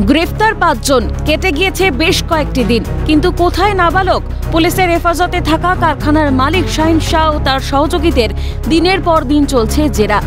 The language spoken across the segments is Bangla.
গ্রেফতার ৫ জন, কেটে গিয়েছে বেশ কয়েকটি দিন, কিন্তু কোথায় নাবালক? পুলিশের হেফাজতে থাকা কারখানার মালিক শাহিন শাহ ও তার সহযোগীদের দিনের পর দিন চলছে জেরা।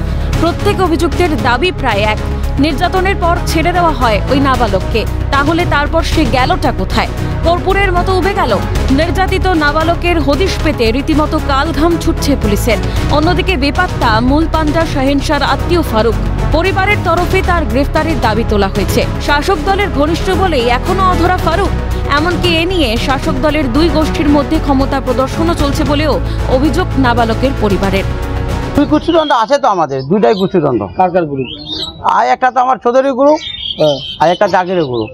প্রত্যেক অভিযুক্তের দাবি প্রায় এক, নির্যাতনের পর ছেড়ে দেওয়া হয় ওই নাবালককে। তাহলে তারপর সে গেলটা কোথায়? কর্পূরের মতো উবে গেল। নির্যাতিত নাবালকের হদিশ পেতে রীতিমতো কালঘাম ছুটছে পুলিশের। অন্যদিকে বেপাত্তা মূল পান্ডা শাহিন শাহর আত্মীয় ফারুক। পরিবারের তরফে তার গ্রেফতারের দাবি তোলা হয়েছে। শাসক দলের ঘনিষ্ঠ বলেই এখনো অধরা ফারুক। এমনকি এ নিয়ে শাসক দলের দুই গোষ্ঠীর মধ্যে ক্ষমতা প্রদর্শনও চলছে বলেও অভিযোগ নাবালকের পরিবারের। দুই গোষ্ঠীদ্বন্দ্ব আছে তো আমাদের, দুইটাই গোষ্ঠীদ্বন্দ্ব। কার কার গ্রুপ? আর একটা তো আমার চৌধুরী গ্রুপ, আর একটা জাগিরের গ্রুপ।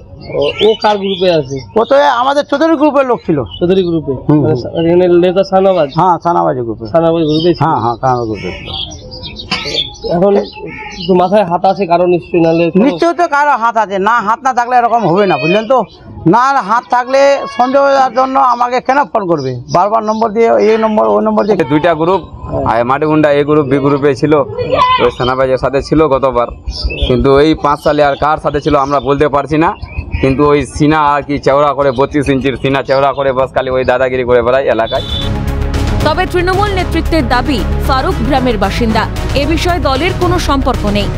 ও কার গ্রুপে আছে? ও তো আমাদের চৌধুরী গ্রুপের লোক ছিল। চৌধুরী গ্রুপে? নেতা সানাবাজ? হ্যাঁ, সানাবাজি গ্রুপে। সানাবাজ গ্রুপে? হ্যাঁ হ্যাঁ, সানাবাজ গ্রুপে ছিল। এখন মাথায় হাত আছে কারো নিশ্চয়ই? নাহলে নিশ্চয়ই তো কারো হাত আছে, না হাত না থাকলে এরকম হবে না, বুঝলেন তো। না হাত থাকলে সঞ্জয় দেওয়ার জন্য আমাকে কেন ফোন করবে? বারবার নম্বর দিয়ে এই নম্বর ওই নম্বর দিয়ে। দুইটা গ্রুপ, মাটিগুন্ডা এ গ্রুপ বি গ্রুপে ছিল, ওই সেনাবাহিনীর সাথে ছিল গতবার। কিন্তু এই 5 সালে আর কার সাথে ছিল আমরা বলতে পারছি না। কিন্তু ওই সিনা আর কি চওড়া করে 32 ইঞ্চির সিনা চওড়া করে বাস খালি ওই দাদাগিরি করে বেড়ায় এলাকায়। তবে তৃণমূল নেতৃত্বের দাবি ফারুক গ্রামের বাসিন্দা, এ বিষয়ে দলের কোনো সম্পর্ক নেই।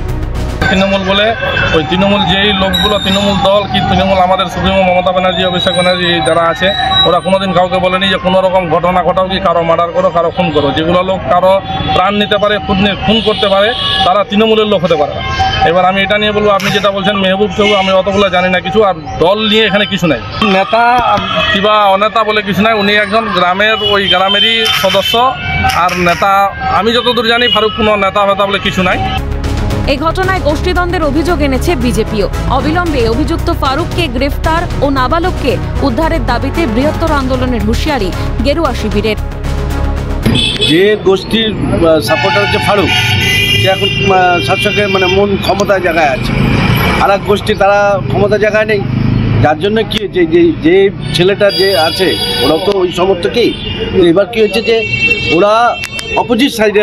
তৃণমূল বলে ওই তৃণমূল যেই লোকগুলো, তৃণমূল দল কি তৃণমূল আমাদের সুপ্রিমো মমতা ব্যানার্জি, অভিষেক ব্যানার্জি যারা আছে, ওরা কোনোদিন কাউকে বলেনি যে কোনো রকম ঘটনা ঘটাও কি কারো মার্ডার করো, কারো খুন করো। যেগুলো লোক কারো প্রাণ নিতে পারে, খুন করতে পারে, তারা তৃণমূলের লোক হতে পারে না। এবার আমি এটা নিয়ে বলবো, আপনি যেটা বলছেন মেহবুব কেউ, আমি অতগুলো জানি না কিছু। আর দল নিয়ে এখানে কিছু নাই, নেতা কিংবা অনেতা বলে কিছু নাই। উনি একজন গ্রামের, ওই গ্রামেরই সদস্য। আর নেতা আমি যতদূর জানি ফারুক কোনো নেতা ফেতা বলে কিছু নাই। এই ঘটনায় গোষ্ঠীদ্বন্দ্বের অভিযোগ এনেছে বিজেপিও। অবিলম্বে অভিযুক্ত ফারুককে গ্রেফতার ও নাবালককে উদ্ধারের দাবিতে বৃহত্তর আন্দোলনের হুঁশিয়ারি গেরুয়া শিবিরের। যে গোষ্ঠীর সাপোর্টার হচ্ছে ফারুক, সে এখন শাসকের মন ক্ষমতার জায়গায় আছে। আর এক গোষ্ঠী তারা ক্ষমতার জায়গায় নেই, যার জন্য কি হয়েছে যে ছেলেটা যে আছে ওরাও তো ওই সমর্থকই। এবার কি হচ্ছে যে ওরা অপোজিট সাইডে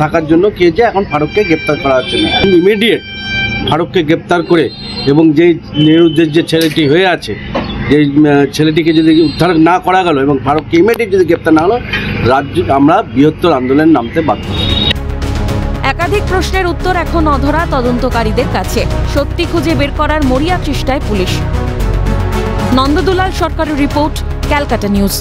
থাকার জন্য কি হয়েছে, এখন ফারুককে গ্রেপ্তার করা হচ্ছে না। ইমিডিয়েট ফারুককে গ্রেপ্তার করে এবং যেই নিরুদ্দেশ যে ছেলেটি হয়ে আছে, যে ছেলেটিকে যদি উদ্ধার না করা গেল এবং ফারুককে ইমিডিয়েট যদি গ্রেপ্তার না হলো, আমরা বৃহত্তর আন্দোলনে নামতে বাধ্য। একাধিক প্রশ্নের উত্তর এখন অধরা তদন্তকারীদের কাছে। সত্যি খুঁজে বের করার মরিয়া চেষ্টায় পুলিশ। নন্দদুলাল সরকারের রিপোর্ট, ক্যালকাটা নিউজ।